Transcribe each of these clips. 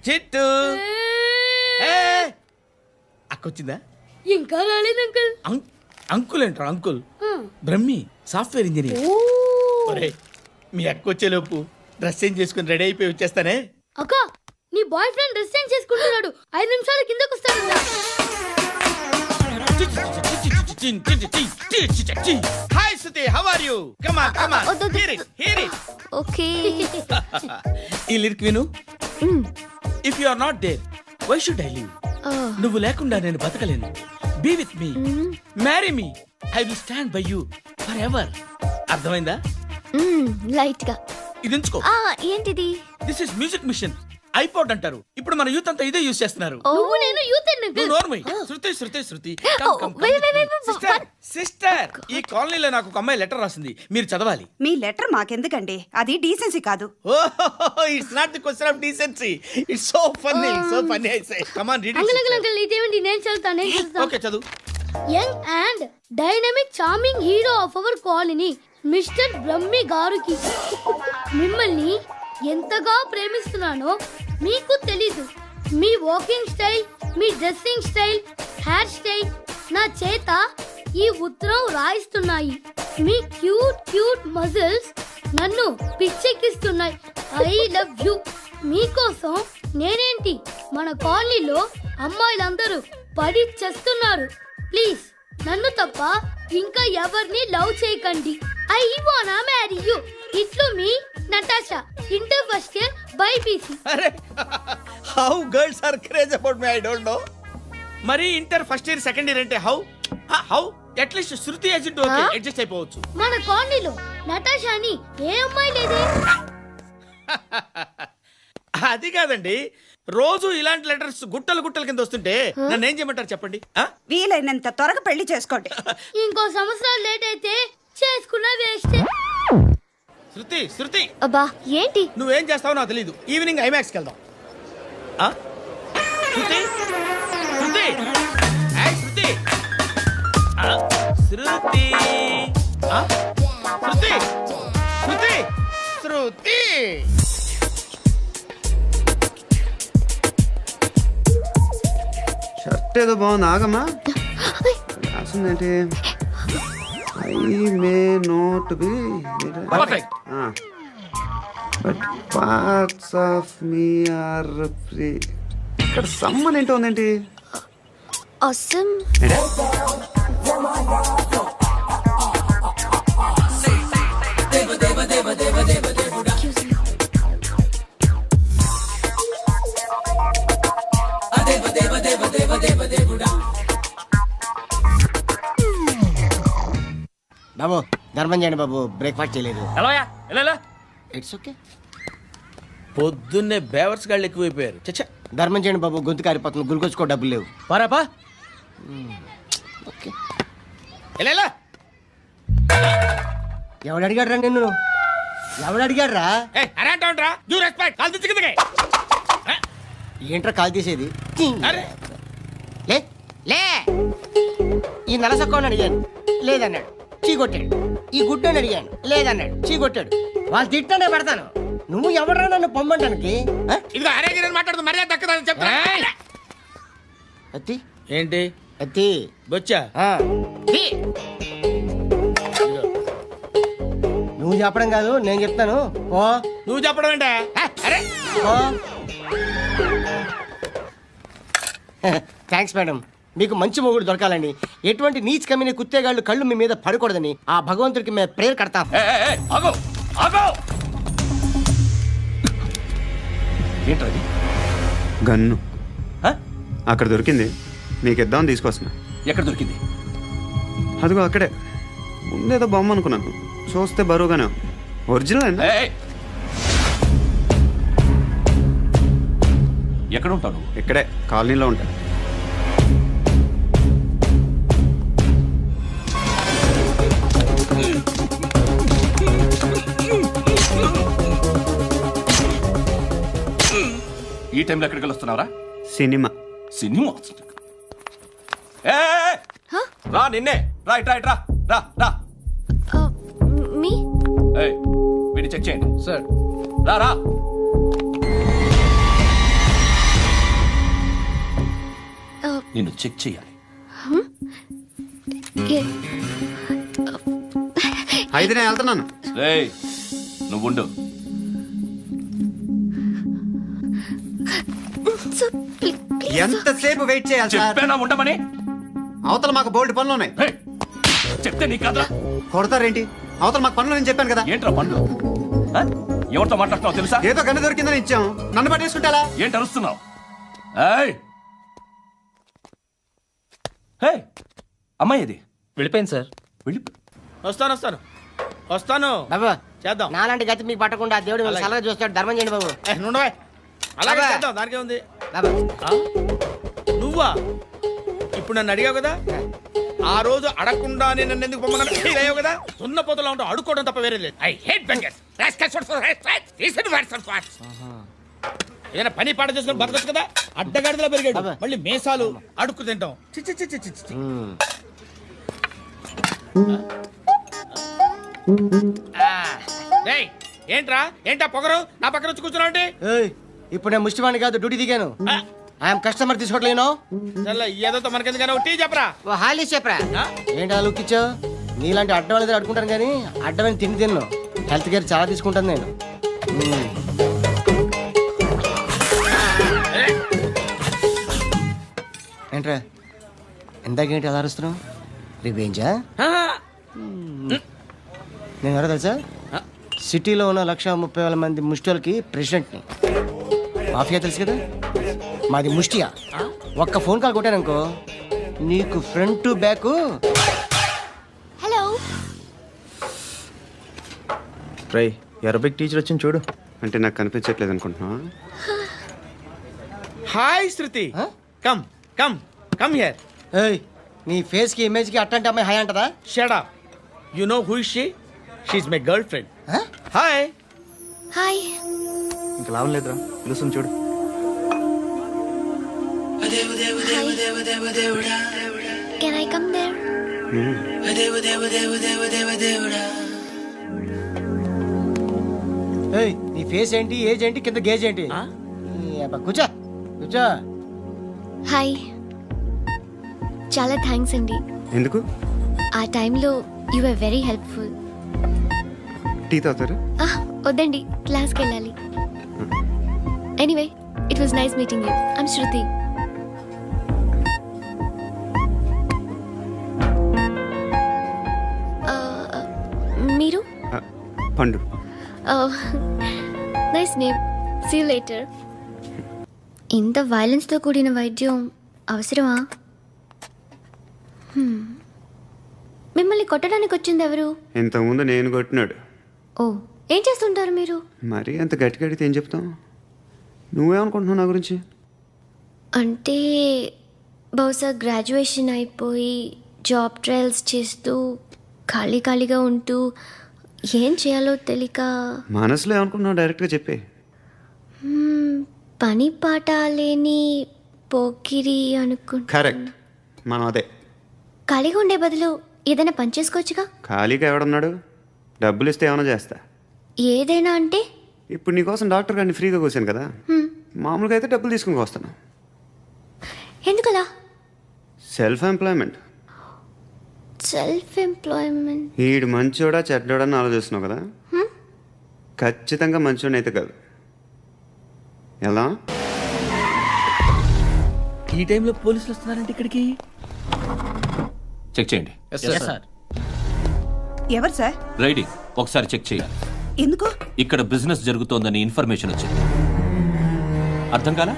చిట్టు అక్కొచ్చిందా? ఇంకా రాలేదు అంకుల్. అంకుల్ ఏంట్రా అంకుల్? Brahmi software engineer. ఒరే మీ అక్కొచ్చేలోపు డ్రెస్ చేంజ్ చేసుకుని రెడీ అయిపోయి వచ్చేస్తానే. అక్క నీ బాయ్ ఫ్రెండ్ డ్రెస్ చేంజ్ చేసుకుంటున్నాడు, 5 నిమిషాల కిందకు వస్తాడు. Hi Suthi, how are you? Come on come on, hear it. Okay. ఈ లిరిక్ విను. If you are not there why should I live? నువ్వు లేకుండా నేను బతకలేను. Be with me, marry me, I will stand by you forever. అర్థమైందా? Light గా. ఇది ఉంచుకో. ఏంటిది? This is music machine. IPod అంటారు. ఇప్పుడు మన యూత్ అంతా ఇదే యూస్ చేస్తున్నారు. నువ్వు నేను యూత్ నువ్వు నోర్మై. శృతి శృతి శృతి. సిస్టర్, ఈ కాలనీలో నాకు ఒక అమ్మాయి లెటర్ రాసింది, మీరు చదవాలి. మీ లెటర్ మాకెందుకండి, అది డీసెన్సీ కాదు. It's not the question of decency, it's so funny, so funny. I say come on read uncle uncle ఇదేంటి? నేను చదువుతాను. ఓకే చదువు. Young and dynamic charming hero of our colony mister Brahmi గారికి మిమ్మల్ని ఎంతగా ప్రేమిస్తున్నానో మీకు తెలీదు. మీ వాకింగ్ స్టైల్, మీ డ్రెస్సింగ్ స్టైల్, హెయిర్ స్టైల్ నా చేత ఈ ఉత్తరం రాయిస్తున్నాయి. మీ క్యూట్ క్యూట్ మజిల్స్ నన్ను పిచ్చెక్కిస్తున్నాయి. I love you. మీకోసం నేనేంటి, మన కాలనీలో అమ్మాయిలందరూ పడి చేస్తున్నారు. ప్లీజ్ నన్ను తప్ప ఇంకా ఎవరిని లవ్ చేయకండి. ఐ వానా మ్యారీ యూ. ఇట్లు మీ Natasha, inter first year BiPC. అరే how girls are craze about me I don't know. మరి inter first year second year అంటే how how at least Shruti agent okay adjust అయిపోవచ్చు. మన కాలనీలో నటాషా అని ఏ అమ్మాయి లేదే. అది కాదండి, రోజు ఇలాంటి లెటర్స్ గుట్టలు గుట్టల కింద వస్తుంటే నన్ను ఏం చేయమంటారు చెప్పండి? వీలైనంత త్వరగా పెళ్లి చేసుకోండి. ఇంకో సంవత్సరాలు లేట్ అయితే చేసుకున్నా వేస్ట్. శృతి శృతి, అబ్బా ఏంటి? నువ్వేం చేస్తావో నాకు తెలీదు. ఈవినింగ్ ఐమాక్స్కి వెళ్దాం. శృతి శృతి శృతి శృతి శృతి శృతి శృతి. షర్ట్ ఏదో బాగుంది, ఆగమ్మా. రాసిందేంటి? I may not be perfect. But parts of me are free. ఇక్కడ సమ్మన్ ఏంటో ఉందేంటి? awesome. బాబు ధర్మం చేయండి బాబు, బ్రేక్ఫాస్ట్ చేయలేదు. It's okay. పొద్దున్నే బేవర్స్ గాళ్ళు ఎక్కువైపోయారు. చచ్చా, ధర్మం చేయండి బాబు, గొంతు కారిపోతుంది, గురికొచ్చుకో డబ్బులు లేవు. పారాపా. ఓకే. ఎలా ఎవడు అడిగాడు రా నిన్ను? ఎవడు అడిగాడు రా? అరే అంటావుంట్రా, డ్యూ రెస్పెక్ట్. కాల్ తెచ్చి కిందకి. ఏంట్రా కాల్ తీసేది? అరే లే లే. ఈ నలసక్కని అడిగాను, లేదన్నాడు, చీ కొట్టాడు. ఈ గుడ్డని అడిగాను, లేదన్నాడు, చీ కొట్టాడు. వాళ్ళు తిట్టానే పెడతాను. నువ్వు ఎవడరా నన్ను పొమ్మంటానికి? ఇదిగో అరే గిరని మాట్లాడుతూ మర్యాద దక్కదని చెప్తా. అత్తి ఏంటి అత్తి బొచ్చా? నువ్వు చెప్పడం కాదు, నేను చెప్తాను. ఓ నువ్వు చెప్పడం ఏంటే? అరే థ్యాంక్స్ మేడం. మీకు మంచి మొగుడు దొరకాలని, ఎటువంటి నీచ్ కమ్మిన కుత్తేగాళ్ళు కళ్ళు మీ మీద పడకూడదని ఆ భగవంతుడికి మేము ప్రేయర్ కడతాం. ఏంటది? గన్ను అక్కడ దొరికింది, మీకు ఇద్దామని తీసుకొస్తున్నా. ఎక్కడ దొరికింది? అదిగో అక్కడే. ముందేదో బొమ్మ అనుకున్నాను, చూస్తే బరువుగానే ఒరిజినల్. ఎక్కడ ఉంటావు? ఇక్కడే కాలనీలో ఉంటా. ఈ టైంలో ఎక్కడికి వస్తున్నావురా? సినిమా. సినిమా రా, నిన్నే రా, ఇట్రా ఇట్రా, రా రా. మీ వీడిని చెక్ చేయండి సార్. రా రా. నిన్ను చెక్ చేయాలి. ఏ- అయితే నేను వెళ్తున్నాను. రేయ్ నువ్వుండు. సార్, ప్లీజ్ ఎంతసేపు వెయిట్ చేయాలి సార్? చెప్పేనా ఉండమని? అవతల మాకు బోల్డ్ పనులు ఉన్నాయి. రేయ్, చెప్తే నీకు కదా. కొడతారేంటి? అవతల మాకు పనులు నేను చెప్పాను కదా. ఏంట్రా పండు? ఆ? ఎవరితో మాట్లాడుతున్నావు తెలుసా? ఏదో గన్ను దొరికిందని ఇచ్చాం, నన్ను పట్టేసుకుంటా. ఏంటి అరుస్తున్నావు? ఏయ్! ఏయ్! అమ్మాయి ఇది వెళ్ళిపోయింది సార్. వెళ్ళి వస్తాను బాబు చేద్దాం. నాలాంటి గతి మీకు పట్టకుండా దేవుడు మిమ్మల్ని సలహా చూస్తాడు. ధర్మం చేయండి బాబు. నుండవే అలాగే అబ్బా. చేద్దాం, దానికే ఉంది. బాబు నువ్వా ఇప్పుడు నన్ను అడిగావు కదా, ఆ రోజు అడగకుండా నేను నన్ను ఎందుకు పొమ్మన్నా ఫీల్ అయ్యావు కదా. సున్న పోతలో ఉంటావు, అడుక్కోవడం తప్ప వేరే లేదు. I hate bangers. ఏదైనా పని పాట చేసుకుని బతకొచ్చు కదా. అడ్డగాడిదలా పెరిగాడు, అబ్బా. మళ్ళీ మేసాలు అడుక్కు తింటాం. చి చి చి చి చి చి. రేయ్, ఏంటా పొగరు నా పక్కన వచ్చి కూర్చున్నావు అంటే? ఏయ్, ఇప్పుడు నేను ముష్టివాణి కాదు, డ్యూటీ దిగాను. ఐఎమ్ కస్టమర్ తీసుకోవట్లేను. చల్ల ఏదో మనకెందుకైనా టీ చెప్పరా. ఓ హాలీస్ చెప్పరా. ఆ? ఏంటి ఆ లుక్ ఇచ్చావు? నీలాంటి అడ్డం వాళ్ళ దగ్గర అడుకుంటాను కానీ అడ్డమైన తిండి తిన్ను. హెల్త్ కేర్ చాలా తీసుకుంటాను నేను. ఏంట్రా ఇందాకేంటి అలా అరుస్తున్నావు? రివేంజా? నేను ఎవరో తెలుసా? సిటీలో ఉన్న 130,000 మంది ముష్టిలకి ప్రెసిడెంట్ని. మాఫియా తెలుసు కదా, మాది ముష్టియా. ఒక్క ఫోన్ కాల్ కొట్టాననుకో నీకు ఫ్రంట్ టు బ్యాక్. హలో. రై అరబిక్ టీచర్ వచ్చింది చూడు. అంటే నాకు కనిపించట్లేదు అనుకుంటున్నా. Hi Shruti, come come come here. ఏయ్, నీ ఫేస్ కి ఇమేజ్ కి అట్టంటే అమ్మాయి హాయ్ అంటదా? Shut up. You know who is she? She is my girl friend. Huh? Hi. Hi. ఇంకా లాభం లేదురా, పిలుస్తుంది చూడు. Can I come there? ఏయ్, నీ ఫేస్ ఏంటి, ఏజ్ ఏంటి, కింద గేజ్ ఏంటి? ఈ అబ్బా, కూర్చో కూర్చో. హాయ్. చాలా థ్యాంక్స్ అండి. ఎందుకు? ఆ టైంలో you are very helpful. Tea తాగుతారు? వద్దండి, క్లాస్కి వెళ్ళాలి. Anyway, it was nice meeting you. I'm Shruti. మీరు? Pandu. Nice name. See you later. ఇంత వైలెన్స్తో కూడిన వైద్యం అవసరమా? మిమ్మల్ని కొట్టడానికి వచ్చింది ఎవరు? ఇంతకుముందు నేను కొట్టినాడు. ఓ, ఏం చేస్తుంటారు మీరు? మరి అంత గట్టిగా అడిగితే ఏం చెప్తాం? నువ్వేమనుకుంటున్నావు నా గురించి? అంటే బహుశా గ్రాడ్యుయేషన్ అయిపోయి జాబ్ ట్రయల్స్ చేస్తూ ఖాళీగా ఉంటూ ఏం చేయాలో తెలియక మనసులో ఏమనుకుంటున్నావు డైరెక్ట్గా చెప్పే. పని పాట లేని పోకిరి అనుకుంటా. కరెక్ట్, మనం అదే. ఖాళీగా ఉండే బదులు ఏదైనా పని చేసుకోవచ్చుగా. ఖాళీగా ఎవడున్నాడు? డబ్బులు ఇస్తే ఏమైనా చేస్తా. ఏదైనా అంటే? ఇప్పుడు నీకోసం డాక్టర్ గారిని ఫ్రీగా కూర్చాను కదా, మామూలుగా అయితే డబ్బులు తీసుకుని వస్తాను. ఎందుకలా? Self employment. Self employment. ఈడు మంచోడా చెడ్డోడా అని ఆలోచిస్తున్నావు కదా, ఖచ్చితంగా మంచోడని అయితే కాదు. ఎలా? ఈ టైంలో పోలీసులు వస్తున్నారంటే ఇక్కడికి. చెక్ చేయండి. సార్. ఎవరు సార్? రైడింగ్ ఒకసారి చెక్ చేయాలి. ఎందుకు? ఇక్కడ బిజినెస్ జరుగుతోందని ఇన్ఫర్మేషన్ వచ్చింది. అర్థం కాలా?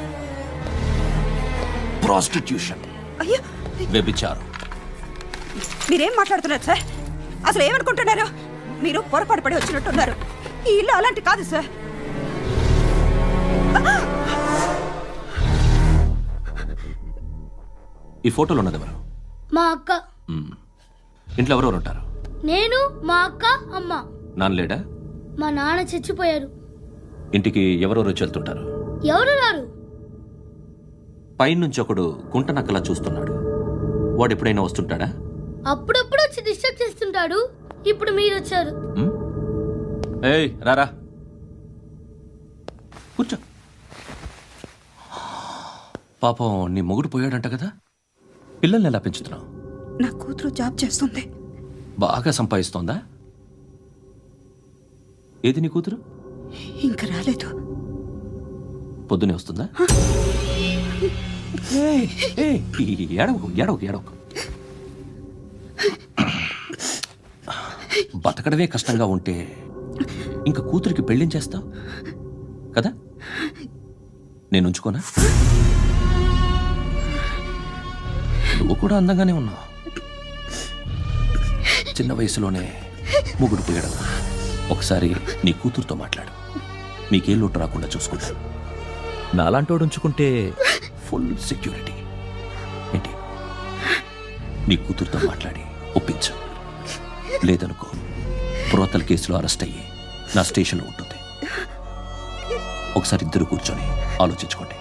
ప్రాస్టిట్యూషన్, అయ్యో, వ్యభిచారం. మీరేం మాట్లాడుతున్నారు సార్? అసలు ఏమనుకుంటున్నారు? మీరు పొరపాటు పడి వచ్చినట్టున్నారు. ఈ ఇల్లు అలాంటి కాదు సార్. ఈ ఫోటోలో ఉన్నది ఎవరు? మా అక్క. ఇంట్లో ఎవరెవరు ఉంటారు? నేను, మా అక్క, అమ్మ. నాన్న లేడా? మా నాన్న చచ్చిపోయారు. ఇంటికి ఎవరెవరు వచ్చి వెళ్తుంటారు? ఎవరు రారు. పైనుంచి ఒకడు గుంట నక్కలా చూస్తున్నాడు. వాడు ఎప్పుడైనా వస్తుంటాడా? అప్పుడప్పుడు వచ్చి డిస్టర్బ్ చేస్తుంటాడు. ఇప్పుడు మీరు వచ్చారు. ఏయ్ రారా, కూర్చో. పాపం నీ మొగుడు పోయాడంట కదా, పిల్లల్ని ఎలా పెంచుతున్నావు? నా కూతురు జాబ్ చేస్తుంది. బాగా సంపాదిస్తోందా? ఏది నీ కూతురు? ఇంకా రాలేదు. పొద్దునే వస్తుందా? ఏయ్, ఏయ్, ఏడవకు ఏడవకు ఏడవకు. బతకడమే కష్టంగా ఉంటే ఇంకా కూతురికి పెళ్ళించేస్తావు కదా? నేను ఉంచుకోనా? నువ్వు కూడా అందంగానే ఉన్నావు. చిన్న వయసులోనే ముగుడు పోయడం. ఒకసారి నీ కూతురుతో మాట్లాడు. మీకే లోటు రాకుండా చూసుకుంటాను. నాలాంటోడు ఉంచుకుంటే ఫుల్ సెక్యూరిటీ. ఏంటి? నీ కూతురుతో మాట్లాడి ఒప్పించు. లేదనుకో ప్రోతల్ కేసులో అరెస్ట్ అయ్యి నా స్టేషన్లో ఉంటుంది. ఒకసారి ఇద్దరు కూర్చొని ఆలోచించుకోండి.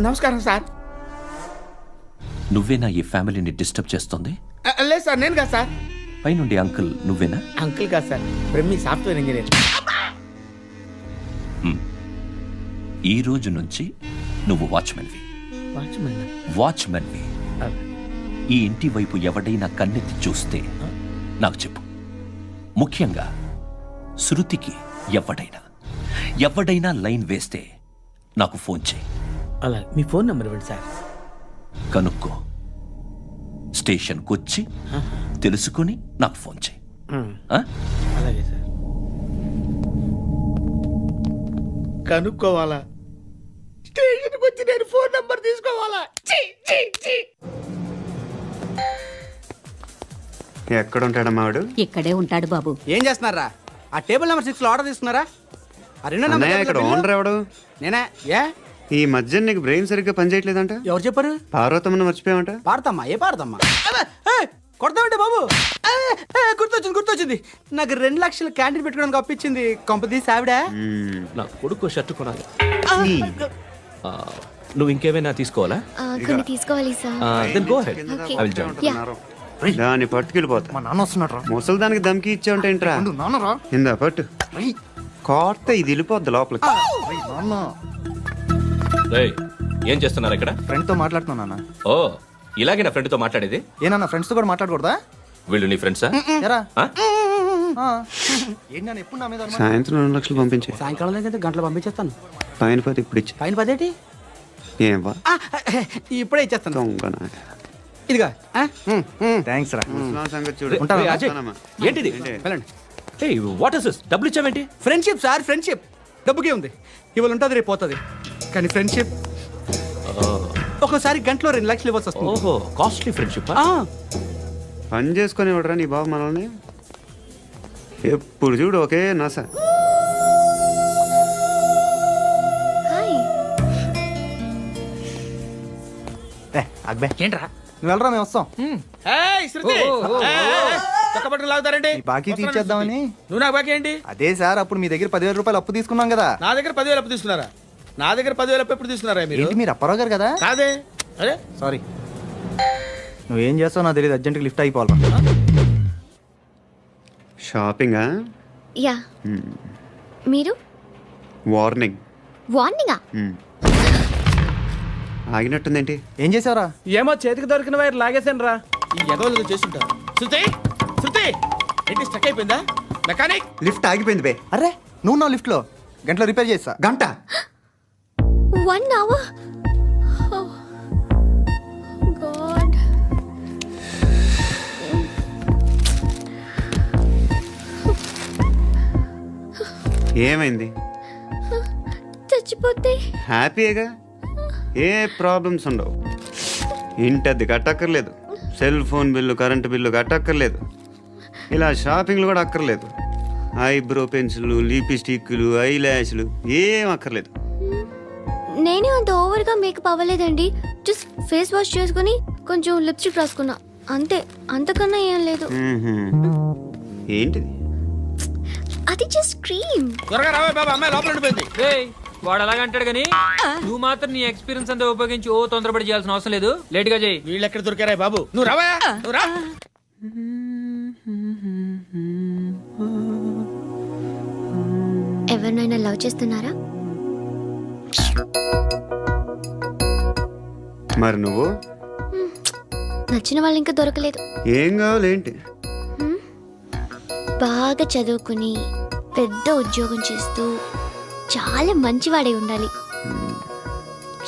నమస్కారం సార్. నువ్వేనా ఈ ఫ్యామిలీని డిస్టర్బ్ చేస్తుంది? లేదు సార్, నేను కాదు సార్. పైనుండి అంకుల్ నువ్వేనా? అంకుల్ కాదు సార్, బ్రహ్మి సాఫ్ట్వేర్ ఇంజనీర్. ఈ రోజు నుంచి నువ్వు వాచ్మెన్వి. వాచ్మెన్వి. ఈ ఇంటి వైపు ఎవడైనా కన్నెత్తి చూస్తే నాకు చెప్పు. ముఖ్యంగా శృతికి ఎవడైనా లైన్ వేస్తే నాకు ఫోన్ చేయి. అలా మీ ఫోన్ నెంబర్ ఇవ్వండి సార్. కనుక్కో. స్టేషన్కి వచ్చి తెలుసుకుని నాకు ఫోన్ చేయి. ఆ? అలాగే సార్. కనుక్కోవాలా? స్టేషన్కి వచ్చి నేను ఫోన్ నెంబర్ తీసుకోవాలా? ఎక్కడ ఉంటాడమ్మా వాడు? ఇక్కడే ఉంటాడు బాబు. ఏం చేస్తున్నారా? ఆ టేబుల్ నెంబర్ 6 లో ఆర్డర్ తీసుకున్నారా? ఆ రెండో నెంబర్ అన్నయ్య, ఇక్కడ ఓనర్ ఎవడు? నేనే. ఏ ఈ మధ్య నీకు బ్రెయిన్ సరిగ్గా పనిచేయట్లేదంట. ఎవరు చెప్పారు? పార్వతమ్మను మర్చిపోయామంట. పాడతామ్మా? ఏ పాడతామ్మా? కొడతామంటే బాబు. గుర్తొచ్చింది. నాకు 2 లక్షలు క్యాంటీన్ పెట్టుకోవడానికి అప్పించింది కొంపదీసి ఆవిడ. నా కొడుకు షర్టు కొనాలి. నువ్వు ఇంకేమైనా తీసుకోవాలా? కొన్ని తీసుకోవాలి sir. Then go ahead. Okay. I will join. Yeah. దాన్ని పట్టుకెళ్ళిపోతా. మా నాన్న వస్తున్నాడు రా. ముసలి దానికి దమ్కి ఇచ్చావంట ఏంట్రా? నాన్నరా. ఇందా పట్టు. కోర్త ఇది వెళ్ళిపోద్ది లోపలికి. నాన్న రేయ్, ఏం చేస్తున్నారు ఇక్కడ? ఫ్రెండ్ తో మాట్లాడుతున్నా నాన్న. ఓ, ఇలాగే నా ఫ్రెండ్తో మాట్లాడేది? ఏనా ఫ్రెండ్స్ తో కూడా మాట్లాడకూడదా? వీళ్ళు నీ ఫ్రెండ్సా? ఎరా ఆ? ఏంటి నాన్న ఎప్పుడు నా మీద అనుమానం? సాయంత్రం 2 లక్షలు పంపించే. సాయంకాలం దగ్గర గంటలు పంపించేస్తాను. పైన 10 ఇప్పుడు ఇచ్చే. పైన 10 ఏంటి? ఏం వా ఇప్పుడే ఇచ్చేస్తాను. దొంగన. ఇదిగా థ్యాంక్స్ రా. ముసలాం సంగతి చూడు. రేయ్, అజయ్, వస్తానమ్మా. ఏంటిది? ఏంటి? వెళ్ళండి. ఏయ్, వాట్ ఇస్ దిస్? డబ్బులు ఇచ్చావేంటి? Friendship sir, friendship. డబ్బుకే ఉంది. ఇవాళ ఉంటుంది, రేపు పోతుంది. కానీ ఫ్రెండ్షిప్ ఒక్కోసారి గంటలో 2 లక్షలు ఇవ్వాల్సి వస్తుంది. ఓహో, కాస్ట్లీ ఫ్రెండ్షిప్. పని చేసుకొని ఇవ్వడరా నీ బాబు మనల్ని? ఎప్పుడు చూడు ఒకే నస. హాయ్. అక్బే ఏంట్రా? నువ్వు వెళ్ళరా, మేము వస్తాం. ఏయ్, శృతి! చక్కబట్టలు లాగుతారండి. ఈ బాకీ తీర్చేద్దామని. నువ్వు నాకు బాకీ ఏంటి? అదే సార్, అప్పుడు మీ దగ్గర 10,000 రూపాయలు అప్పు తీసుకున్నాం కదా. నా దగ్గర 10,000 అప్పు తీసుకున్నారా? నా దగ్గర 10,000 అప్పు ఎప్పుడు తీసుకున్నారా మీరు? ఏంటి మీరు అప్పారావు గారు కదా? కాదే. అరే సారీ. నువ్వేం చేస్తావు నాకు తెలియదు. అర్జెంట్గా లిఫ్ట్ అయిపోవాలి. షాపింగా? యా. మీరు? వార్నింగ్. వార్నింగా? ఆగినట్టుందేంటి? ఏం చేసావురా? ఏమో చేతికి దొరికిన వైర్ లాగేసాను రా. ఈ ఎదవలు చేస్తుంటారు. శృతి! శృతి! ఏంటి స్టక్ అయిపోయిందా? మెకానిక్! లిఫ్ట్ ఆగిపోయింది బే. అరే నువ్వు నా లిఫ్ట్లో గంటలో రిపేర్ చేస్తా. గంట? 1 hour? Oh. God. ఏమైంది? చచ్చిపోతే? హ్యాపీగా, ఏ ప్రాబ్లమ్స్ ఉండవు. ఇంటద్ది కట్టక్కర్లేదు, cell phone bill, current bill కట్టక్కర్లేదు, ఇలా షాపింగ్లు కూడా అక్కర్లేదు. ఐబ్రో పెన్సిల్లు, లిప్స్టిక్లు, ఐ ల్యాష్లు ఏం అక్కర్లేదు. నేనే అంత ఓవర్గా మేకప్ అవ్వలేదండి. జస్ట్ ఫేస్ వాష్ చేసుకుని కొంచెం లిప్స్టిక్ రాసుకున్నా అంతే. అంతకన్నా ఏం లేదు. ఏంటిది? అది జస్ట్ క్రీమ్. త్వరగా రావే బాబా, అమ్మాయి లోపల ఉండిపోయింది. వాడు అలాగంటాడు కానీ నువ్వు మాత్రం నీ ఎక్స్పీరియన్స్ అంతా ఉపయోగించి తొందరపడి చేయాల్సిన అవసరం లేదు. లేట్ గా చేయి. వీళ్ళు ఎక్కడ దొరికారా బాబు? నువ్వు రావా, నువ్వు రా. ఎవరినైనా లవ్ చేస్తున్నారా? మరి నువ్వు నచ్చిన వాళ్ళు ఇంకా దొరకలేదు. ఏం కావాలేంటి? బాగా చదువుకుని పెద్ద ఉద్యోగం చేస్తూ చాలా మంచివాడై ఉండాలి.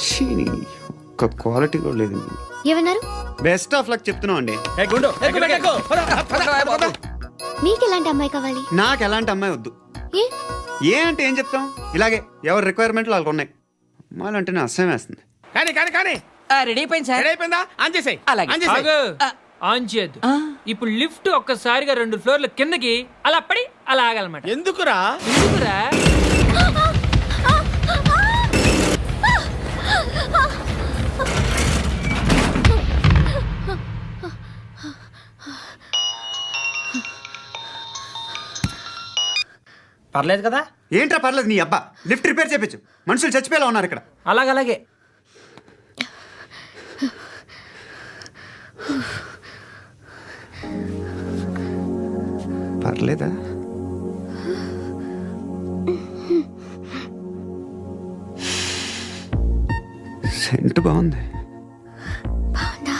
ఛీ, ఒక్క క్వాలిటీ కూడా లేదు. ఏమన్నారు? బెస్ట్ ఆఫ్ లక్ చెప్తున్నావు అండి. మీకు ఎలాంటి అమ్మాయి కావాలి? నాకు ఎలాంటి అమ్మాయి వద్దు. ఏ ఏ అంటే ఏం చెప్తాం, ఇలాగే ఎవరి రిక్వైర్మెంట్లు వాళ్ళకు ఉన్నాయి. అమ్మాయిలు అంటేనే అసహ్యం వేస్తుంది. కానీ రెడీ అయిపోయింది సార్. రెడీ అయిపోయిందా? ఆన్ చేసేయ్. అలాగే. ఆన్ చేసేయ్. ఆగు. ఆన్ చేయద్దు. ఇప్పుడు లిఫ్ట్ ఒక్కసారిగా 2 ఫ్లోర్ల కిందకి అలా పడి అలా ఆగాలన్నమాట. ఎందుకురా? ఎందుకురా? పర్లేదు కదా? ఏంట్రా పర్లేదు నీ అబ్బా. లిఫ్ట్ రిపేర్ చేయించు. మనుషులు చచ్చిపోయేలా ఉన్నారు ఇక్కడ. అలాగే. పర్లేదా? సెంట్ బాగుంది. బాగుందా?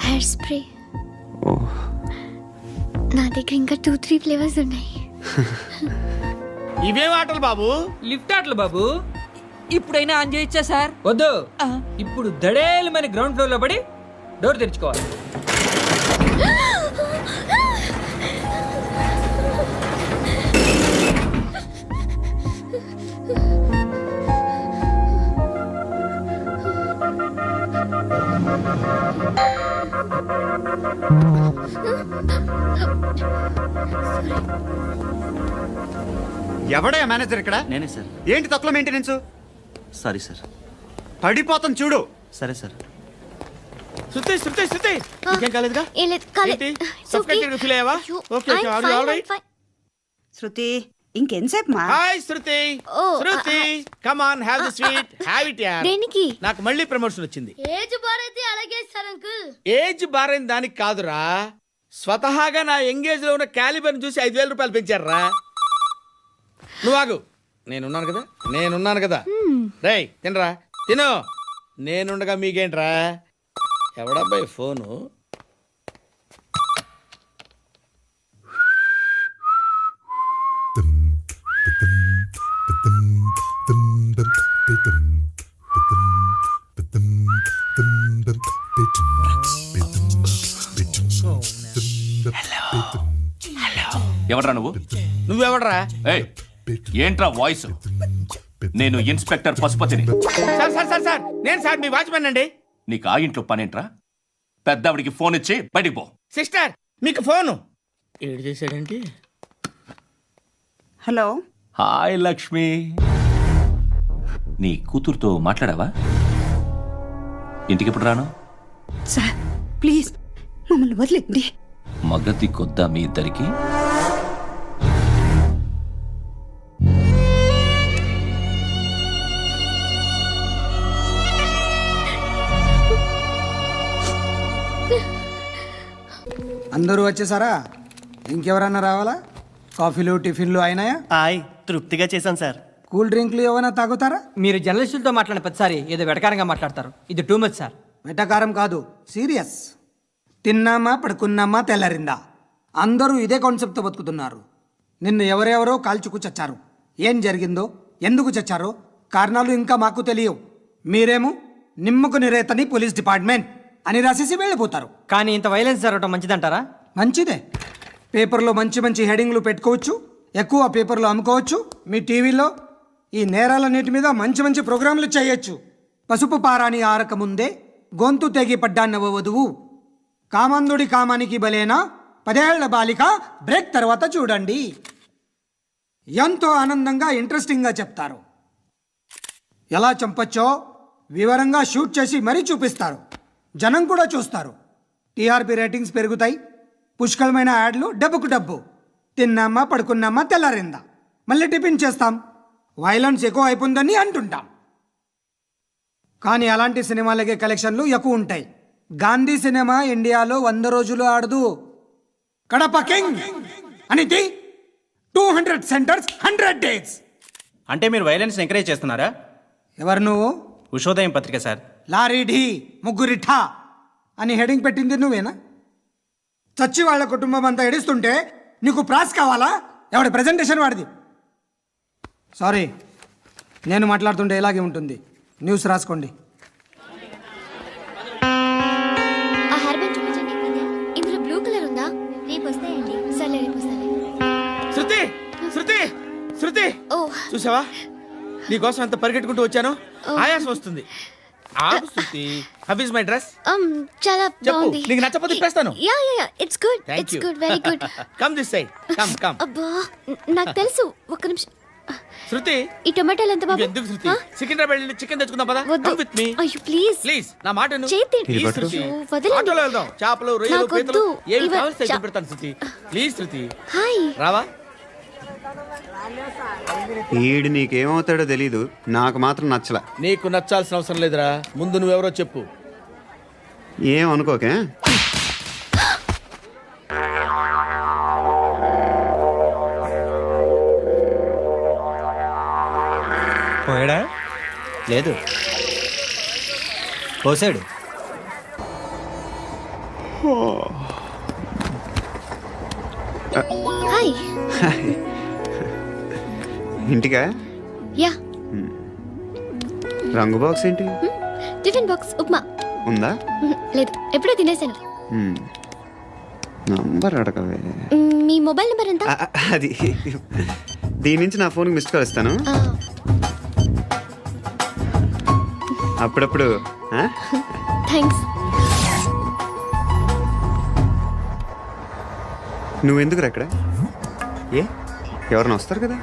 హెయిర్ స్ప్రే ఓ, నా దగ్గర ఇంకా 2-3 ఫ్లేవర్స్ ఉన్నాయి. ఇవేం ఆటలు బాబు? లిఫ్ట్ ఆటలు బాబు. ఇప్పుడైనా ఆన్ చేయొచ్చా సార్? వద్దు. ఇప్పుడు దడేలమైన గ్రౌండ్ ఫ్లోర్ లో పడి డోర్ తెరుచుకోవాలి. ఎవడయ్యా మేనేజర్ ఇక్కడ? నేనే సార్. ఏంటి తక్కువ మెయింటెనెన్స్? Sorry sir. పడిపోతాం చూడు. సరే సార్. శృతి ఇంకేం కాలేదుగా? ఏం లేదు, కాలేదు. ఏంటి? It's okay. Suffocated గా feel అయ్యావా? అయ్యో, Okay, I'm are you fine, all right? I'm fine. Shruti ఇంకెంతసేపు మా? Hi Shruti. Oh, Shruti come on, have the sweet. Have it యార్. దేనికి? నాకు మళ్ళీ ప్రమోషన్ వచ్చింది. ఏజ్ బారైతే అలాగే సార్ అంకుల్. ఏజ్ బారైన దానికి కాదురా, స్వతహాగా నా ఎంగేజ్ లో ఉన్న క్యాలిబర్ చూసి 5,000 రూపాయలు పెంచారా. నువ్వు ఆగు, నేనున్నాను కదా. రేయ్ తినరా, తిను. నేనుండగా మీకేంట్రా? ఎవడబ్బాయి ఫోను? ఎవడ్రా నువ్వు? నువ్వెవడరా? ఏయ్, ఏంట్రా వాయిస్? నేను ఇన్స్పెక్టర్ పశుపతిని. సార్ నేను సార్ మీ వాచ్మెన్ అండి. నీకు ఆ ఇంట్లో పనేంట్రా? పెద్దవిడికి ఫోన్ ఇచ్చి బయటికి పో. సిస్టర్ మీకు ఫోను. ఏడు చేశాడేంటి? హలో. హాయ్ లక్ష్మి. నీ కూతురుతో మాట్లాడావా? ఇంటికి ఎప్పుడు రాను? సార్ ప్లీజ్ మమ్మల్ని వదిలేండి. మగతి కొద్దా మీ ఇద్దరికి? అందరూ వచ్చేసారా? ఇంకెవరన్నా రావాలా? కాఫీలు టిఫిన్లు అయినాయా? తృప్తిగా చేశాను సార్. కూల్ డ్రింక్లు ఏమైనా తాగుతారా? మీరు జర్నలిస్టులతో మాట్లాడిన ప్రతిసారి ఏదో వెటకారంగా మాట్లాడతారు. ఇది టూ మచ్ సార్. వెటకారం కాదు, సీరియస్. తిన్నామా పడుకున్నామా తెల్లరిందా, అందరూ ఇదే కాన్సెప్ట్తో బతుకుతున్నారు. నిన్ను ఎవరెవరో కాల్చుకు చచ్చారు. ఏం జరిగిందో, ఎందుకు చచ్చారో కారణాలు ఇంకా మాకు తెలియవు. మీరేమో నిమ్మకు నిరేతని పోలీస్ డిపార్ట్మెంట్ అని రాసేసి వెళ్ళిపోతారు. కానీ ఇంత వైలెన్స్ జరగడం మంచిదంటారా? మంచిదే. పేపర్లో మంచి మంచి హెడింగ్లు పెట్టుకోవచ్చు, ఎక్కువ పేపర్లు అమ్ముకోవచ్చు. మీ టీవీలో ఈ నేరాలన్నిటి మీద మంచి మంచి ప్రోగ్రాంలు చేయొచ్చు. పసుపు పారాని ఆరక ముందే గొంతు తెగి పడ్డాన్నవ వధువు, కామందుడి కామానికి బలేనా 10 ఏళ్ల బాలిక బ్రేక్ తర్వాత చూడండి. ఎంతో ఆనందంగా ఇంట్రెస్టింగ్గా చెప్తారు. ఎలా చంపచ్చో వివరంగా షూట్ చేసి మరీ చూపిస్తారు. జనం కూడా చూస్తారు. టీఆర్పీ రేటింగ్స్ పెరుగుతాయి. పుష్కలమైన యాడ్లు, డబ్బుకు డబ్బు. తిన్నామా పడుకున్నామా తెల్లారిందా, మళ్ళీ టిఫిన్ చేస్తాం. వైలెన్స్ ఎక్కువ అయిపోయిందని అంటుంటాం. కానీ అలాంటి సినిమాలకే కలెక్షన్లు ఎక్కువ ఉంటాయి. గాంధీ సినిమా ఇండియాలో 100 రోజులు ఆడదు. కడప కింగ్ అనితి 200 సెంటర్స్ 100 డేస్. అంటే మీరు వైలెన్స్ ఎంకరేజ్ చేస్తున్నారా? ఎవరు నువ్వు? ఉషోదయం పత్రిక సార్. లారీ ఢీ ముగ్గురి ఠా అని హెడింగ్ పెట్టింది నువ్వేనా? చచ్చి వాళ్ళ కుటుంబం అంతా ఎడుస్తుంటే నీకు ప్రాస్ కావాలా? ఎవడి ప్రజెంటేషన్ వాడిది. సారీ, నేను మాట్లాడుతుంటే ఇలాగే ఉంటుంది. న్యూస్ రాసుకోండి. ఆ హెయిర్ బ్యాండ్ చూపించండి. ఇందులో బ్లూ కలర్ ఉందా? రేపు వస్తాయండి. సరే రేపు వస్తాయి. శృతి శృతి శృతి ఓ చూసావా నీకోసం ఎంత పరిగెట్టుకుంటూ వచ్చాను. ఆయాసం వస్తుంది. ఆగు Shruti. How is my dress? చాలా చెప్పు. బాగుంది. నీకు నచ్చకపోతే తిప్పేస్తాను. Ya ya ya it's good. Thank it's you. Good, very good. Come this side. Come come. అబ్బా నాకు తెలుసు. ఒక్క నిమిషం. శృతి ఈ టొమాటోలు ఎంత బాబు? ఎందుకు శృతి? సికింద్రాబాద్ వెళ్ళి చికెన్ తెచ్చుకుందాం పదా. వద్దు. కమ్ విత్ మీ అయ్యో ప్లీజ్ ప్లీజ్. నా మాట విను. చేతి Please, పట్టు. శృతి. అయ్యో, వదలండి. ఆటోలో వెళ్దాం. చేపలు రొయ్యలు నాకొద్దు. పీతలు ఏమి ఇవ- కావాలి చా- సైకిల్ పెడతాను శృతి. Please Shruti hi. రావా. ఈడు నీకేమవుతాడో తెలీదు, నాకు మాత్రం నచ్చలా. నీకు నచ్చాల్సిన అవసరం లేదురా. ముందు నువ్వెవరో చెప్పు. ఏం అనుకోకే. పోయాడా? లేదు, పోసాడు. హాయ్. ఇంటికా? యా రంగు బాక్స్ ఏంటి టిఫిన్ బాక్స్ ఉప్మా. ఉందా? లేదు, ఎప్పుడో తినేసాను. నంబర్ అడగవే. మీ మొబైల్ నెంబర్ ఎంత? అది దీని నుంచి నా ఫోన్కి మిస్డ్ కాల్ ఇస్తాను. అప్పుడప్పుడు ఆ? థ్యాంక్స్. నువ్వెందుకు అక్కడ? ఏ? ఎవరైనా వస్తారు కదా.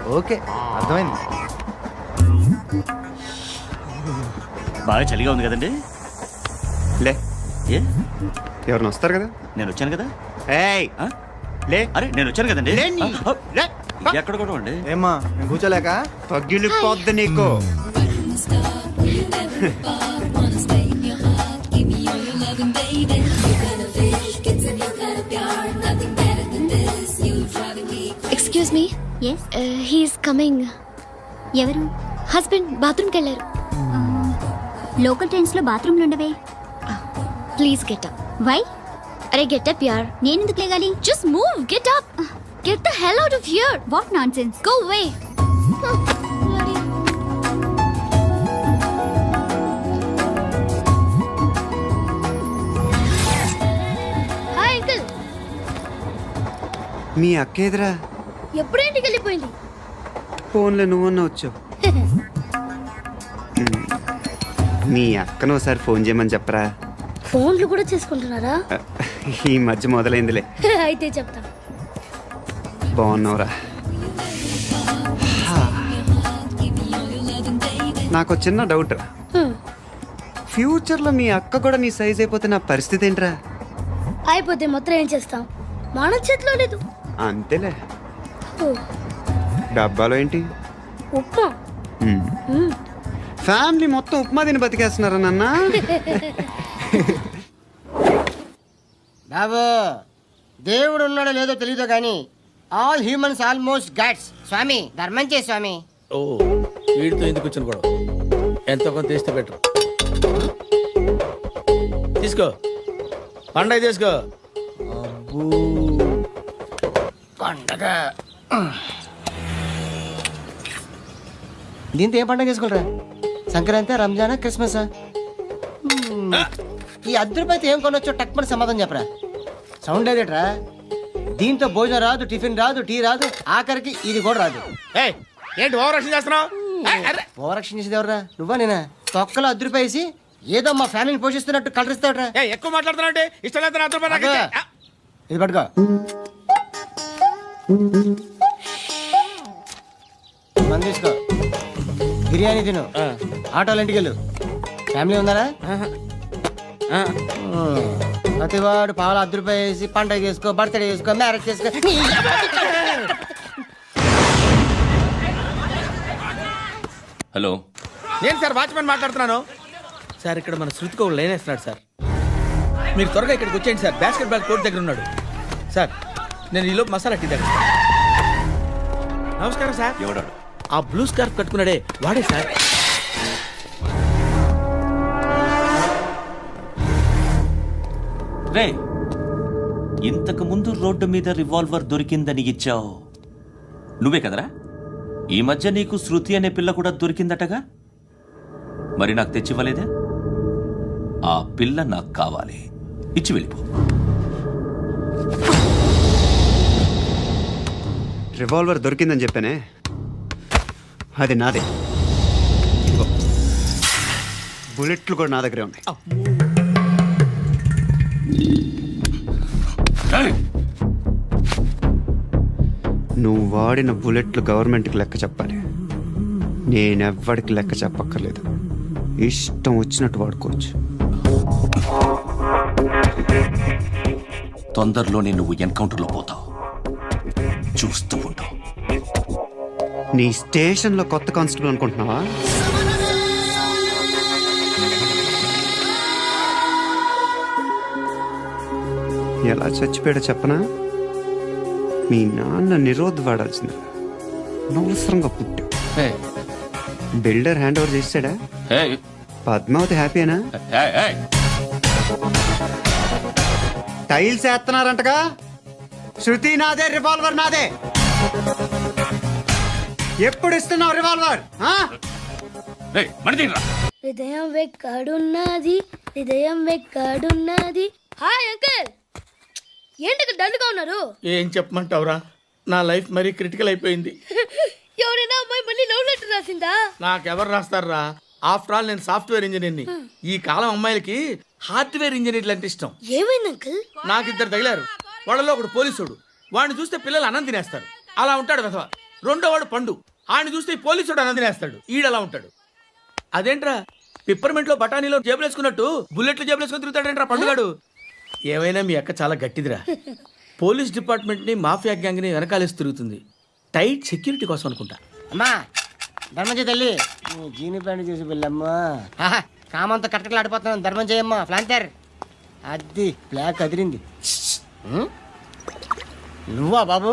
ఓకే, అర్థమైంది. బాగా చలిగా ఉంది కదండి. లే, ఏ ఎవరైనా వస్తారు కదా. నేను వచ్చాను కదా. ఏయ్ ఆ? లే. అరే నేను వచ్చాను కదండి. లే నీ. ఆ, లే. ఎక్కడ కూడా అండి. ఏమ్మా నేను కూర్చోలేక? పగిలిపోద్ది నీకు. Excuse me. Yes he's coming. ఎవరు? హస్బెండ్ బాత్రూమ్కి వెళ్ళారు. లోకల్ ట్రైన్స్లో బాత్రూమ్లు ఉండవే. Please get up. వై? అరే గెట్ అప్ యార్. నేను ఎందుకు లేగాలి? Just move. Get up. Get the hell out of here. What nonsense. Go away. Hi uncle. మీ అక్క ఎదురా? ఎప్పుడు ఇంటికి వెళ్ళిపోయింది? ఫోన్లో నువ్వన్నా వచ్చావు. మీ అక్కను ఒకసారి ఫోన్ చేయమని చెప్పరా. ఫోన్లు కూడా చేసుకుంటున్నారా? ఈ మధ్య మొదలైందిలే. అయితే చెప్తా. బాగున్నావురా. నాకు చిన్న డౌట్. ఫ్యూచర్లో మీ అక్క కూడా నీ సైజ్ అయిపోతే నా పరిస్థితి ఏంట్రా? అయిపోతే మొత్తం ఏం చేస్తాం? మన చేతిలో లేదు. అంతేలే. ఓ, డబ్బాలో ఏంటి? ఉప్మా. ఫ్యామిలీ మొత్తం ఉప్మా తిని బతికేస్తున్నారా నాన్న? బాబు దేవుడు ఉన్నాడో లేదో తెలియదు కానీ ఆల్ హ్యూమన్స్ ఆల్మోస్ట్ గాడ్స్. స్వామి ధర్మం చే స్వామి. ఓ వీడితో ఎందుకు వచ్చిన గొడవ? ఎంతో కొంత తీస్తే బెటర్. తీసుకో పండగ తీసుకో. పండగ దీంతో ఏం పండగ చేసుకోరా? సంక్రాంతి, రంజానా, క్రిస్మసా? ఈ అద్దరిపైతే ఏం కొనొచ్చో టక్మని సమాధానం చెప్పరా. సౌండ్ లేదేట్రా? దీంతో భోజనం రాదు, టిఫిన్ రాదు, టీ రాదు, ఆఖరికి ఇది కూడా రాదు. ఏయ్, ఏంటి ఓవర్ రక్షణ చేస్తున్నావు? ఓవరాక్షన్ చేసేది ఎవరా? నువ్వా నేనా? తొక్కలో అద్దరిపేసి ఏదో మా ఫ్యామిలీని పోషిస్తున్నట్టు కలరిస్తావుట్రా. ఎక్కువ మాట్లాడుతున్నావు. ఇష్టం లేదు నాతో పాటు నాకు ఇచ్చే. ఆ, ఇది పట్టుకో. మంది తీసుకో. బిర్యానీ తిను. ఆటోలు ఇంటికి వెళ్ళు. ఫ్యామిలీ ఉన్నారా? ఆ. ప్రతివాడు పావుల ₹10 వేసి పండగ చేసుకో, బర్త్డే చేసుకో, మ్యారేజ్ చేసుకో. హలో, నేను సార్ వాచ్మెన్ మాట్లాడుతున్నాను. సార్ ఇక్కడ మన శృతికో లైన్ వేస్తున్నాడు సార్. మీరు త్వరగా ఇక్కడికి వచ్చేయండి సార్. బాస్కెట్ బాల్ కోర్ట్ దగ్గర ఉన్నాడు సార్. నేను ఈలోపు మసాలా టీ దగ్గర నమస్కారం సార్. ఎవడాడు? ఆ బ్లూ స్కార్ఫ్ కట్టుకున్నాడే వాడే సార్. రే, ఇంతకు ముందు రోడ్డు మీద రివాల్వర్ దొరికిందని ఇచ్చావు నువ్వే కదరా? ఈ మధ్య నీకు శృతి అనే పిల్ల కూడా దొరికిందటగా, మరి నాకు తెచ్చివ్వలేదే? ఆ పిల్ల నాకు కావాలి, ఇచ్చి వెళ్ళిపో. రివాల్వర్ దొరికిందని చెప్పానే, అది నాదే. ఇదిగో. బుల్లెట్లు కూడా నా దగ్గరే ఉన్నాయి. నువ్వు వాడిన బుల్లెట్లు గవర్నమెంట్కి లెక్క చెప్పాలి. నేనెవ్వడికి లెక్క చెప్పక్కర్లేదు. ఇష్టం వచ్చినట్టు వాడుకోవచ్చు. తొందరలోనే నువ్వు ఎన్కౌంటర్లో పోతావు, చూస్తూ ఉంటావు. నీ స్టేషన్లో కొత్త కానిస్టేబుల్ అనుకుంటున్నావా? ఎలా చచ్చిపోయాడో చెప్పనా? మీ నాన్న నిరోధ్ వాడాల్సింది. అనవసరంగా పుట్టావు. బిల్డర్ హ్యాండ్ ఓవర్ చేసాడా? పద్మావతి హ్యాపీనా? టైల్స్ వేస్తున్నారంటగా. శృతి నాదే, రివాల్వర్ నాదే. ఎప్పుడు ఇస్తున్నావు రివాల్వర్? హృదయం వెక్కడున్నది, హృదయం వెక్కడున్నది. హాయ్ అంకుల్, ఏంటి డల్గా ఉన్నారు? ఏం చెప్పమంటావురా, నా లైఫ్ మరీ క్రిటికల్ అయిపోయింది. ఎవరైనా అమ్మాయి మళ్ళీ లవ్ లెటర్ రాసిందా? నాకెవరు రాస్తారా? ఆఫ్టర్ ఆల్ నేను సాఫ్ట్వేర్ ఇంజనీర్ని. ఈ కాలం అమ్మాయిలకి హార్డ్వేర్ ఇంజనీర్లు అంటే ఇష్టం. ఏమైంది అంకుల్? నాకు ఇద్దరు తగిలారు. వాళ్ళలో ఒకడు పోలీసుడు. వాడిని చూస్తే పిల్లలు అన్నం తినేస్తారు, అలా ఉంటాడు వెధవ. రెండో వాడు పండు. ఆయన చూస్తే ఈ పోలీసుడు అన్నం తినేస్తాడు, ఈడలా ఉంటాడు. అదేంట్రా, పిప్పర్మెంట్ లో బఠానీలో జేబులు వేసుకున్నట్టు బుల్లెట్లు జేబులు వేసుకుని తిరుగుతాడేంట్రా పండుగాడు. ఏమైనా మీ అక్క చాలా గట్టిదిరా. పోలీస్ డిపార్ట్మెంట్ ని మాఫియా గ్యాంగ్ ని వెనకాలేసి తిరుగుతుంది. టైట్ సెక్యూరిటీ కోసం అనుకుంటా. అమ్మా ధర్మం తల్లి, జీని ప్యాంట్ చూసి వెళ్ళమ్మా. కామంతో కట్టకలాడిపోతున్నాను, ధర్మం చేయమ్మా. ఫ్లాంతర్ అది బ్లాక్ అదిరింది. నువ్వా బాబు?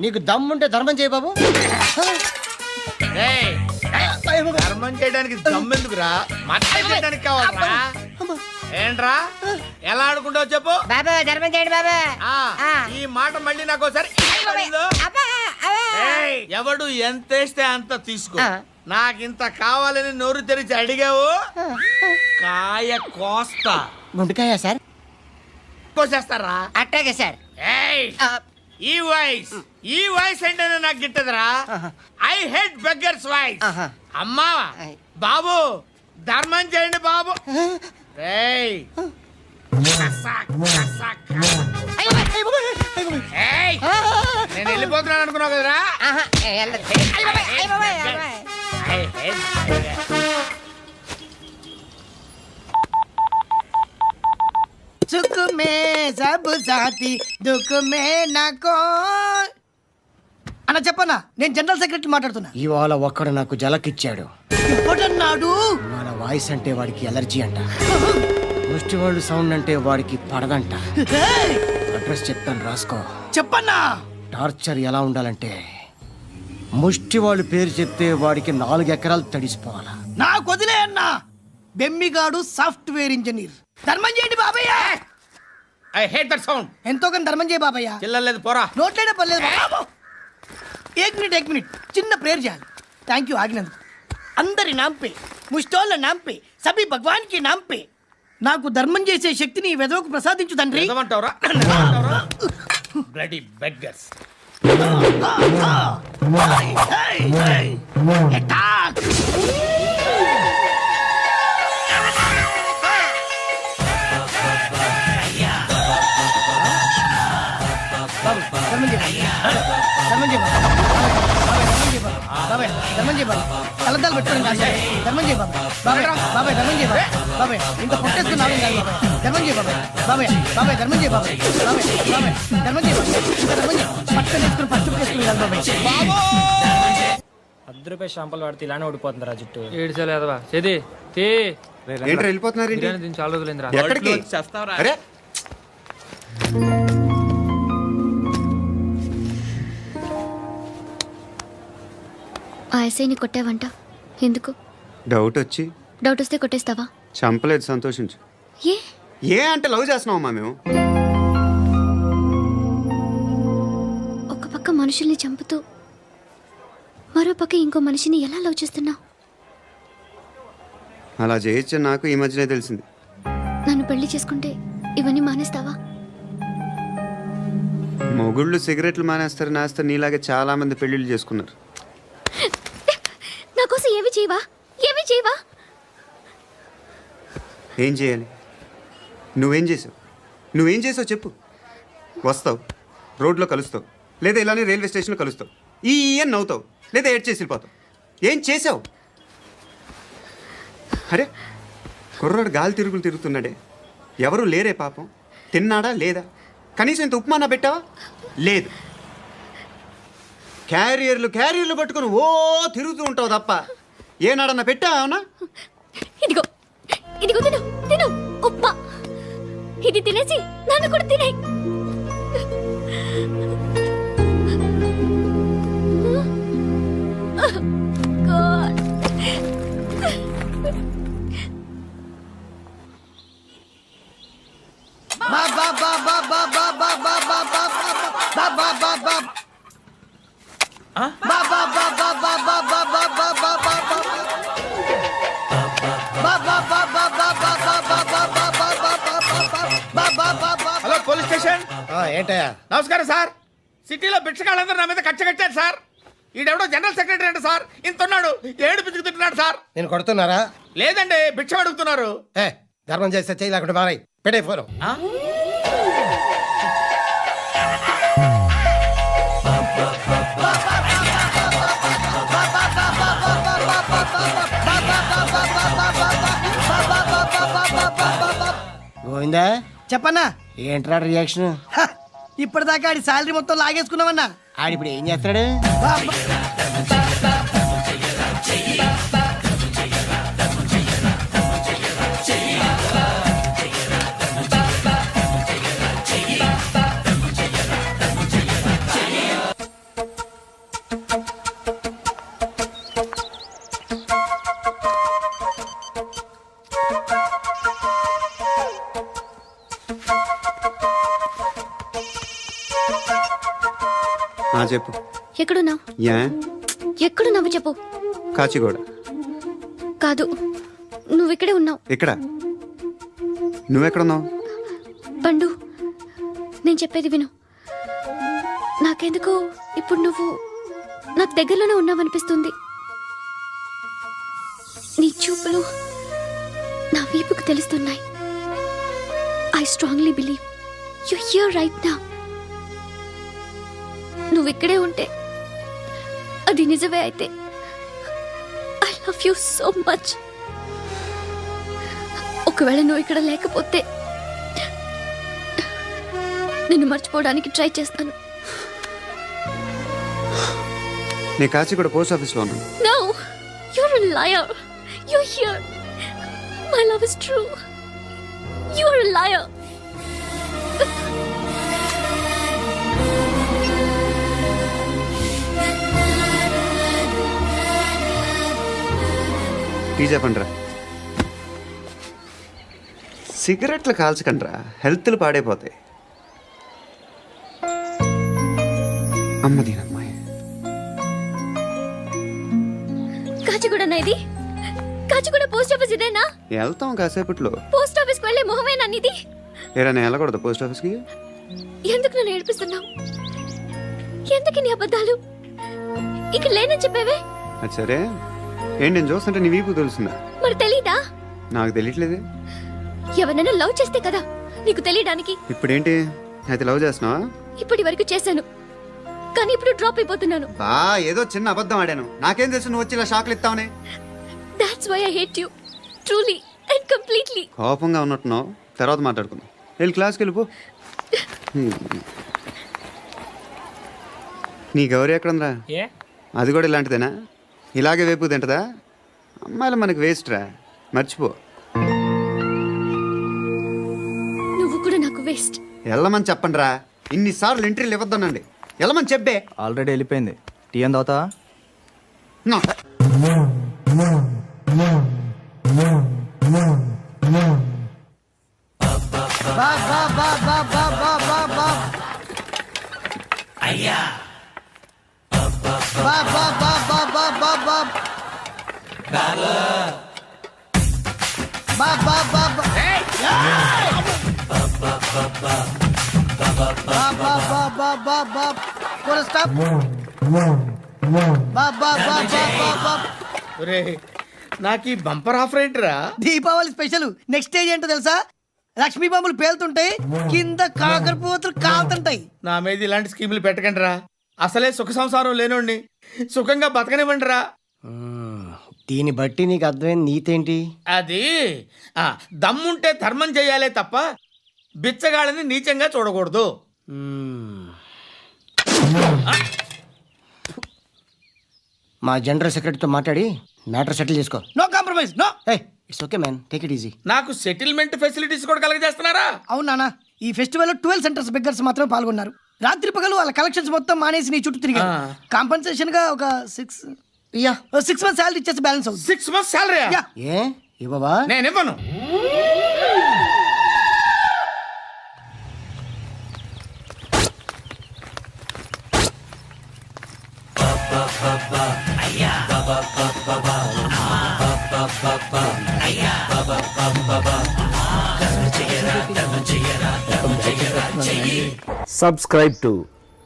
నీకు దమ్ముంటే ధర్మం చేయ బాబు. ధర్మం చేయడానికి దమ్మెందుకురా, మర్డర్ చేయడానికి కావాలరా. ఏంట్రా ఎలా ఆడుకుంటావు చెప్పు. బాబా ధర్మం చేయండి బాబా. ఈ మాట మళ్ళీ నాకు ఒకసారి. ఎవడు ఎంత వేస్తే అంత తీసుకో. నాకింత కావాలని నోరు తెరిచి అడిగావు, కాయ కోస్తా. గుండెకాయ సార్? కోసేస్తారా? అట్టాగే సార్. ఈ వాయిస్ అంటేనే నాకు గిట్టదురా. I hate beggars voice. అమ్మా బాబు ధర్మం చేయండి బాబు. ఏయ్ నేను వెళ్ళిపోతున్నాను అనుకున్నావు కదరా. సుఖ మే సబ్ సాథీ దుఃఖ మే నాకో. అన్న చెప్పన్నా, నేను జనరల్ సెక్రటరీ మాట్లాడుతున్నా. ఇవాళ ఒక్కడు నాకు జలకిచ్చాడు. ఎవడన్నాడు? మన వాయిస్ అంటే వాడికి ఎలర్జీ అంట, ముష్టి వాళ్ళు సౌండ్ అంటే వాడికి పడదంట. అడ్రస్ చెప్తాను రాసుకో. చెప్పన్నా. టార్చర్ ఎలా ఉండాలంటే, ముష్టి వాళ్ళు పేరు చెప్తే వాడికి 4 ఎకరాలు తడిసిపోవాలా. నాకు వదిలే అన్నా. బెమ్మిగాడు సాఫ్ట్వేర్ ఇంజనీర్. ధర్మం చేయండి బాబయ్య. I hate that sound. ఎంతో కొంత ధర్మం చేయ బాబయ్య. చిల్లలేదు పోరా. నోట్లేనే పర్లేదు బాబు. ఏక్ మినిట్ చిన్న ప్రేయర్ చేయాలి. థ్యాంక్ యూ ఆగినందుకు. అందరి నాంపే, ముష్టోళ్ళ నాంపే, సభీ భగవాన్ కి నాంపే నాకు ధర్మం చేసే శక్తిని ఈ వెదవకు ప్రసాదించు తండ్రి. నిజమంటావురా? Bloody beggars. అటాక్. కలద్దాలు పెట్టుకోండి ధర్మం చేయ బాబాయ్. బాబాయ్ ధర్మం చేయ బాబాయ్. ఇంత పొట్టేసుకున్నాను ధర్మం చేయ బాబాయ్. బాబాయ్ ధర్మం చేయ బాబాయ్. ధర్మం చేయ ఇంకా ధర్మం చేయ. పట్టుకొని వేసుకుని ఫస్ట్ వేసుకుని బాబాయ్. 10 రూపాయలు షాంపూలు వాడితే ఇలానే ఓడిపోతుంది రా జుట్టు. ఏడ్చలేదవా చేది తీ. ఏంట్రా వెళ్ళిపోతున్నారు? దీన్ని చాలా రోజులైందిరా. ఎక్కడికి? అరే ఎస్ఐని కొట్టావంట ఎందుకు? డౌట్ వచ్చి. డౌట్ వస్తే కొట్టేస్తావా? చంపలేదు, సంతోషించు. ఏ ఏ అంటే లవ్ చేస్తున్నావమ్మా మేము. ఒక పక్క మనుషుల్ని చంపుతూ మరో పక్క ఇంకో మనిషిని ఎలా లవ్ చేస్తున్నావు? అలా చేయొచ్చు నాకు ఈ మధ్యనే తెలిసింది. నన్ను పెళ్లి చేసుకుంటే ఇవన్నీ మానేస్తావా? మొగుళ్ళు సిగరెట్లు మానేస్తారు, నేస్తారు. నీలాగే చాలా మంది పెళ్లిళ్ళు చేసుకున్నారు. నా కోసం ఏమి చేయవా? ఏమి చేయవా? ఏం చేయాలి? నువ్వేం చేసావు? నువ్వేం చేసావు చెప్పు. వస్తావు, రోడ్లో కలుస్తావు, లేదా ఇలానే రైల్వే స్టేషన్లో కలుస్తావు, ఈ అని నవ్వుతావు, లేదా ఏడ్ చేసి వెళ్ళిపోతావు. ఏం చేసావు? అరే కుర్రాడు గాలి తిరుగులు తిరుగుతున్నాడే, ఎవరు లేరే పాపం. తిన్నాడా లేదా? కనీసం ఇంత ఉప్మానా పెట్టావా? లేదు. క్యారియర్లు పట్టుకొని ఓ తిరుగుతూ ఉంటావు తప్ప ఏనాడన్నా పెట్టావా? ఇదిగో ఇదిగో తిను తిను ఉప్మా. ఇది తినేసి నన్ను కూడా తినే. God. Hello police station. ఏంటయ్యా? నమస్కారం సార్. సిటీలో భిక్షగాళ్ళందరూ నా మీద కచ్చ కట్టారు సార్. ఈడెవడో జనరల్ సెక్రటరీ అంట సార్. ఇంత ఉన్నాడు, ఏడు పిచ్చుకు తింటున్నాడు సార్. నేను కొడుతున్నారా? లేదండి, భిక్ష అడుగుతున్నారు. ధర్మం చేస్తే చేయి లేకుండా మారాయి. పెట్టే ఫోను. గోవిందా చెప్పన్నా. ఏంట్రా రియాక్షన్? ఇప్పటిదాకా ఆడి శాలరీ మొత్తం లాగేసుకున్నావన్నా. ఆడిప్పుడు ఏం చేస్తాడు? చెప్పు. ఎక్కడున్నావు? యా ఎక్కడున్నావు చెప్పు. కాచిగూడ. కాదు, నువ్వు ఇక్కడే ఉన్నావు. ఇక్కడ నువ్వెక్కడున్నావు? పండు, నేను చెప్పేది విను. నాకెందుకు ఇప్పుడు నువ్వు నాకు దగ్గరలోనే ఉన్నావనిపిస్తుంది. నీ చూపులు నా వీపుకు తెలుస్తున్నాయి. I strongly believe you here right now. నువ్వు ఇక్కడే ఉంటే అది నిజమే అయితే I love you so much. ఒకవేళ నువ్వు ఇక్కడ లేకపోతే నిన్ను మర్చిపోవడానికి ట్రై చేస్తాను. నేను కాచిగూడ పోస్ట్ ఆఫీస్లో ఉన్నాను. No, you're a liar. You're here. My love is true. You're a liar. Tea చెప్పండిరా. సిగరెట్లు కాల్చకండ్రా, హెల్త్లు పాడైపోతాయి. అమ్మదీనమ్మాయి. కాచిగూడనా ఇది? కాచిగూడ పోస్ట్ ఆఫీస్ ఇదేనా? వెళ్తాం కాసేపట్లో. పోస్ట్ ఆఫీస్ కి వెళ్ళే మొహమేనా నీది? ఏరా నేను వెళ్ళకూడదు పోస్ట్ ఆఫీస్కి? ఎందుకు నన్ను ఏడిపిస్తున్నావు? ఎందుకు నీ అబద్ధాలు? ఇక లేనని చెప్పేవే. అది సరే, ఏంటి నేను చూస్తుంటే నీ వీపు తెలుస్తుందా? మరి తెలీదా? నాకు తెలియట్లేదే. ఎవరైనా లవ్ చేస్తే కదా నీకు తెలియడానికి. ఇప్పుడేంటి అయితే లవ్ చేస్తున్నావా? ఇప్పటి వరకు చేశాను, కానీ ఇప్పుడు డ్రాప్ అయిపోతున్నాను. ఏదో చిన్న అబద్ధం ఆడాను. నాకేం తెలుసు నువ్వు వచ్చి ఇలా షాక్లు ఇస్తావని. That's why I hate you. Truly and completely. కోపంగా ఉన్నట్టున్నావు, తర్వాత మాట్లాడుకుందాం. వెళ్ళి క్లాస్కి వెళ్ళిపో. నీ గౌరీ ఎక్కడుందిరా? అది కూడా ఇలాంటిదేనా? ఇలాగే వేపు తింటదా? అమ్మాయిలు మనకి వేస్ట్ రా, మర్చిపో. నువ్వు కూడా నాకు వేస్ట్. వెళ్ళమని చెప్పండి రా. ఇన్నిసార్లు ఎంట్రీలు ఇవ్వద్దనండి. వెళ్ళమని చెప్పే. ఆల్రెడీ వెళ్ళిపోయింది. టీ అని తాగుతావా? నాకు ఈ బంపర్ ఆఫర్ ఏంటిరా? దీపావళి స్పెషల్. నెక్స్ట్ స్టేజ్ ఏంటో తెలుసా? లక్ష్మీ బాంబులు పేలుతుంటాయి, కింద కాకరపోతులు కాలుతుంటాయి. నా మీద ఇలాంటి స్కీములు పెట్టకండి రా. అసలే సుఖ సంసారం లేనోడిని సుఖంగా బతకనివ్వండి రా. దీన్ని బట్టి నీకు అర్థమైంది నీతేంటి? అది దమ్ముంటే ధర్మం చేయాలే తప్ప బిచ్చగాళ్ళని నీచంగా చూడకూడదు. మా జనరల్ సెక్రటరీతో మాట్లాడి మ్యాటర్ సెటిల్ చేసుకో. No compromise, no. It's okay man, take it easy. నాకు సెటిల్మెంట్ ఫెసిలిటీస్ కూడా కలగజేస్తున్నారా? అవును నాన్న, ఈ ఫెస్టివల్ 12 సెంటర్స్ బెగ్గర్స్ మాత్రం పాల్గొన్నారు. రాత్రి పగలు వాళ్ళ కలెక్షన్స్ మొత్తం మానేసి నీ చుట్టూ తిరిగారు. కాంపన్సేషన్ గా ఒక 6 మంత్స్ సాలరీ ఇచ్చేసి బ్యాలెన్స్ అవుతుంది. 6 months salary? ఏ ఇవ్వవా? నేను ఇవ్వను. Subscribe to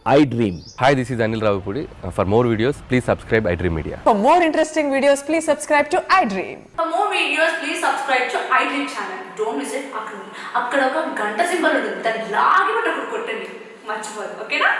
iDream. Hi, this is Anil Ravipudi. For more videos, please subscribe iDream Media. For more interesting videos, please subscribe to iDream. For more videos, please subscribe to iDream channel. Don't miss it. అక్కడ ఒక గంట symbol ఉంటుంది, దాన్ని లాగి పట్టుకుని కొట్టండి, మర్చిపోదు. ఓకేనా?